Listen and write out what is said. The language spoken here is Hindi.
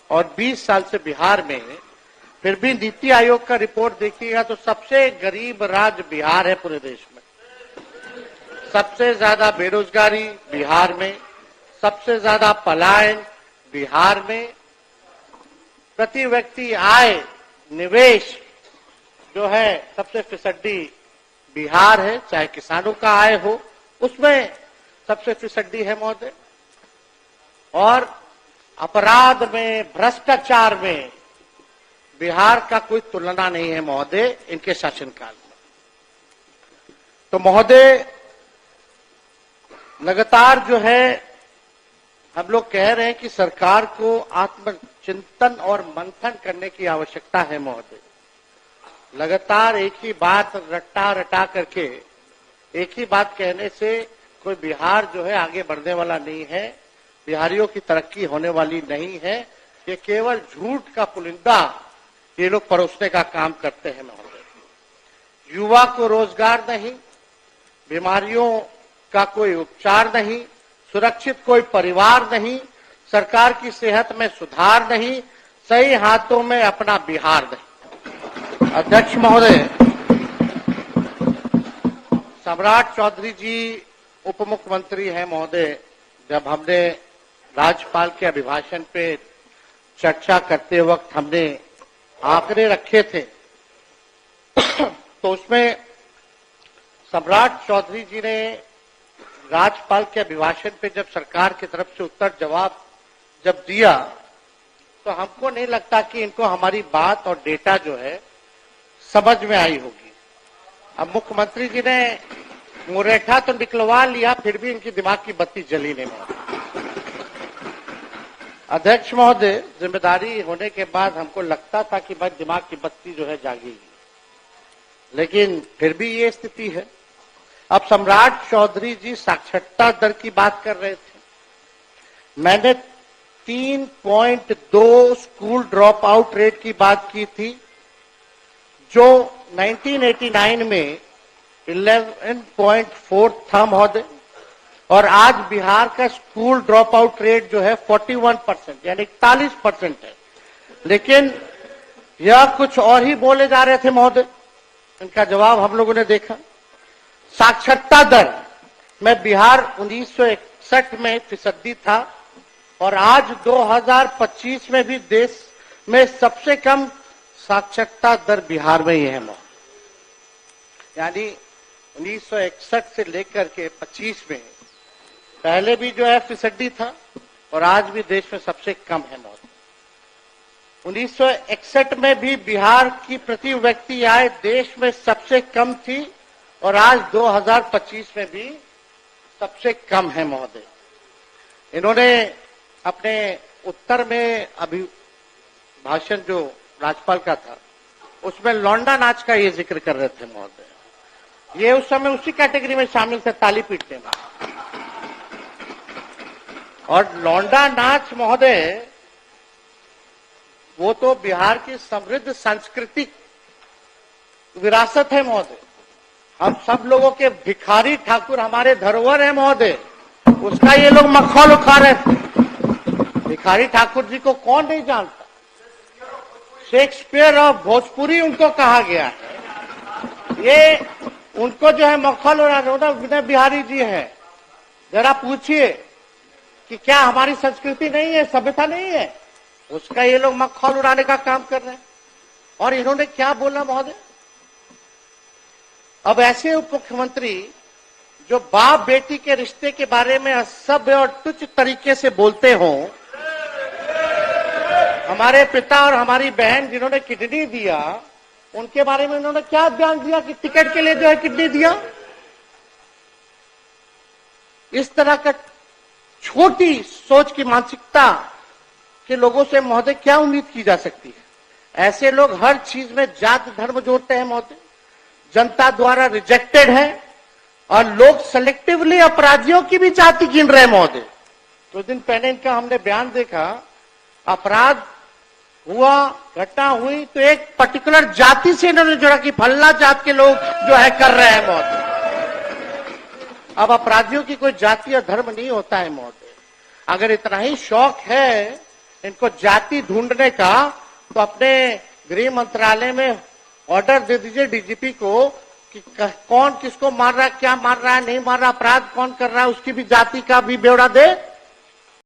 और 20 साल से बिहार में है। फिर भी नीति आयोग का रिपोर्ट देखिएगा तो सबसे गरीब राज्य बिहार है पूरे देश में। सबसे ज्यादा बेरोजगारी बिहार में, सबसे ज्यादा पलायन बिहार में, प्रति व्यक्ति आय निवेश जो है सबसे फिसड्डी बिहार है, चाहे किसानों का आय हो उसमें सबसे फिसड्डी है महोदय। और अपराध में, भ्रष्टाचार में बिहार का कोई तुलना नहीं है महोदय इनके शासनकाल में। तो महोदय लगातार जो है हम लोग कह रहे हैं कि सरकार को आत्मचिंतन और मंथन करने की आवश्यकता है महोदय। लगातार एक ही बात रट्टा रटा करके एक ही बात कहने से कोई बिहार जो है आगे बढ़ने वाला नहीं है, बिहारियों की तरक्की होने वाली नहीं है। ये केवल झूठ का पुलिंदा ये लोग परोसने का काम करते हैं महोदय। युवा को रोजगार नहीं, बीमारियों का कोई उपचार नहीं, सुरक्षित कोई परिवार नहीं, सरकार की सेहत में सुधार नहीं, सही हाथों में अपना बिहार नहीं। अध्यक्ष महोदय, सम्राट चौधरी जी उप मुख्यमंत्री हैं महोदय। जब हमने राज्यपाल के अभिभाषण पे चर्चा करते वक्त हमने आंकड़े रखे थे तो उसमें सम्राट चौधरी जी ने राज्यपाल के अभिभाषण पे जब सरकार की तरफ से उत्तर जवाब जब दिया तो हमको नहीं लगता कि इनको हमारी बात और डेटा जो है समझ में आई होगी। अब मुख्यमंत्री जी ने मुरेठा तो निकलवा लिया, फिर भी इनकी दिमाग की बत्ती जली नहीं। अध्यक्ष महोदय, जिम्मेदारी होने के बाद हमको लगता था कि बस दिमाग की बत्ती जो है जागेगी, लेकिन फिर भी ये स्थिति है। अब सम्राट चौधरी जी साक्षरता दर की बात कर रहे थे। मैंने 3.2 स्कूल ड्रॉप आउट रेट की बात की थी, जो 1989 में 11.4 था महोदय, और आज बिहार का स्कूल ड्रॉप आउट रेट जो है 41% यानी 41% है। लेकिन यह कुछ और ही बोले जा रहे थे महोदय। इनका जवाब हम लोगों ने देखा। साक्षरता दर में बिहार 1961 में फीसदी था और आज 2025 में भी देश में सबसे कम साक्षरता दर बिहार में ही है महोदय। यानी 1961 से लेकर के 25 में पहले भी जो है फीसदी था और आज भी देश में सबसे कम है महोदय। 1961 में भी बिहार की प्रति व्यक्ति आय देश में सबसे कम थी और आज 2025 में भी सबसे कम है महोदय। इन्होंने अपने उत्तर में अभिभाषण जो राज्यपाल का था उसमें लौंडा नाच का ये जिक्र कर रहे थे महोदय। ये उस समय उसी कैटेगरी में शामिल थे, ताली पीटने में। और लौंडा नाच महोदय वो तो बिहार की समृद्ध सांस्कृतिक विरासत है महोदय। हम सब लोगों के भिखारी ठाकुर हमारे धरोहर है महोदय, उसका ये लोग मखौल उठा रहे थे। भिखारी ठाकुर जी को कौन नहीं जानता? शेक्सपियर ऑफ भोजपुरी उनको कहा गया है। ये उनको जो है मखौल उड़ा रहे, विनय बिहारी जी है। जरा पूछिए कि क्या हमारी संस्कृति नहीं है, सभ्यता नहीं है? उसका ये लोग मखौल उड़ाने का काम कर रहे हैं। और इन्होंने क्या बोला महोदय? अब ऐसे उप मुख्यमंत्री जो बाप बेटी के रिश्ते के बारे में असभ्य और तुच्छ तरीके से बोलते हो, हमारे पिता और हमारी बहन जिन्होंने किडनी दिया उनके बारे में उन्होंने क्या बयान दिया कि टिकट के लिए जो है किडनी दिया। इस तरह का छोटी सोच की मानसिकता के लोगों से महोदय क्या उम्मीद की जा सकती है? ऐसे लोग हर चीज में जात धर्म जोड़ते हैं महोदय, जनता द्वारा रिजेक्टेड है और लोग सेलेक्टिवली अपराधियों की भी जाति गिन रहे हैं महोदय। कुछ दिन पहले इनका हमने बयान देखा, अपराध हुआ, घटना हुई तो एक पर्टिकुलर जाति से इन्होंने जोड़ा कि फल्ला जात के लोग जो है कर रहे हैं महोदय। अब अपराधियों की कोई जाति या धर्म नहीं होता है महोदय। अगर इतना ही शौक है इनको जाति ढूंढने का, तो अपने गृह मंत्रालय में ऑर्डर दे दीजिए डीजीपी को कि कौन किसको मार रहा है, क्या मार रहा है, नहीं मार रहा, अपराध कौन कर रहा है, उसकी भी जाति का भी ब्यौरा दे।